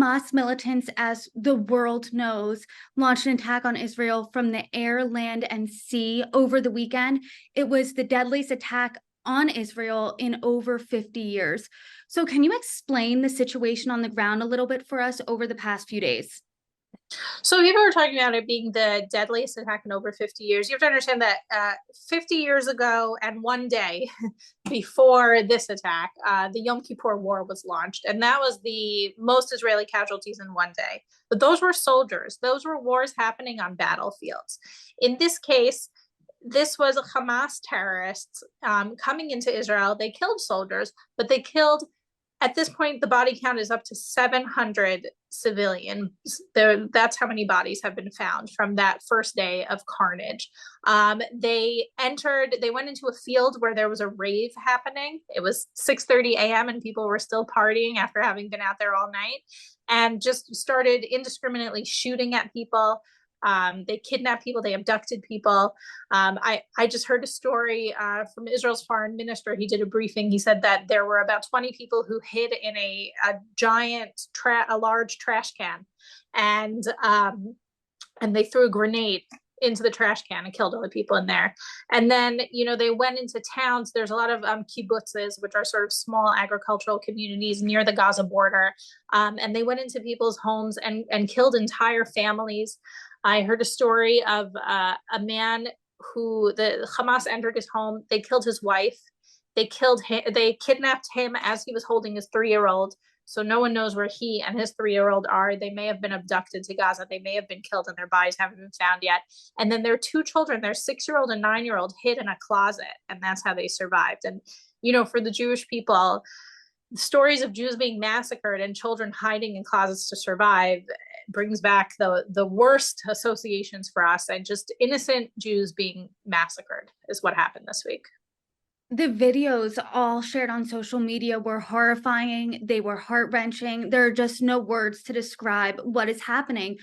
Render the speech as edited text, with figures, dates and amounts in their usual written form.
Hamas militants, as the world knows, launched an attack on Israel from the air, land, and sea over the weekend. It was the deadliest attack on Israel in over 50 years. So can you explain the situation on the ground a little bit for us over the past few days? So people are talking about it being the deadliest attack in over 50 years. You have to understand that 50 years ago and one day before this attack, the Yom Kippur War was launched, and that was the most Israeli casualties in one day. But those were soldiers. Those were wars happening on battlefields. In this case, this was Hamas terrorists coming into Israel. They killed soldiers, but they killed, at this point, the body count is up to 700 civilians. That's how many bodies have been found from that first day of carnage. They went into a field where there was a rave happening. It was 6:30 a.m. and people were still partying after having been out there all night, and just started indiscriminately shooting at people. They kidnapped people, they abducted people. I just heard a story from Israel's foreign minister. He did a briefing. He said that there were about 20 people who hid in a large trash can, and they threw a grenade into the trash can and killed all the people in there. And then, they went into towns. There's a lot of kibbutzes, which are sort of small agricultural communities near the Gaza border. And they went into people's homes and killed entire families. I heard a story of a man who the Hamas entered his home. They killed his wife. They killed him. They kidnapped him as he was holding his 3-year-old. So no one knows where he and his 3-year-old are. They may have been abducted to Gaza. They may have been killed, and their bodies haven't been found yet. And then their 2 children, their 6-year-old and 9-year-old, hid in a closet, and that's how they survived. And for the Jewish people, stories of Jews being massacred and children hiding in closets to survive brings back the worst associations for us, and just innocent Jews being massacred is what happened this week. The videos all shared on social media were horrifying. They were heart-wrenching. There are just no words to describe what is happening.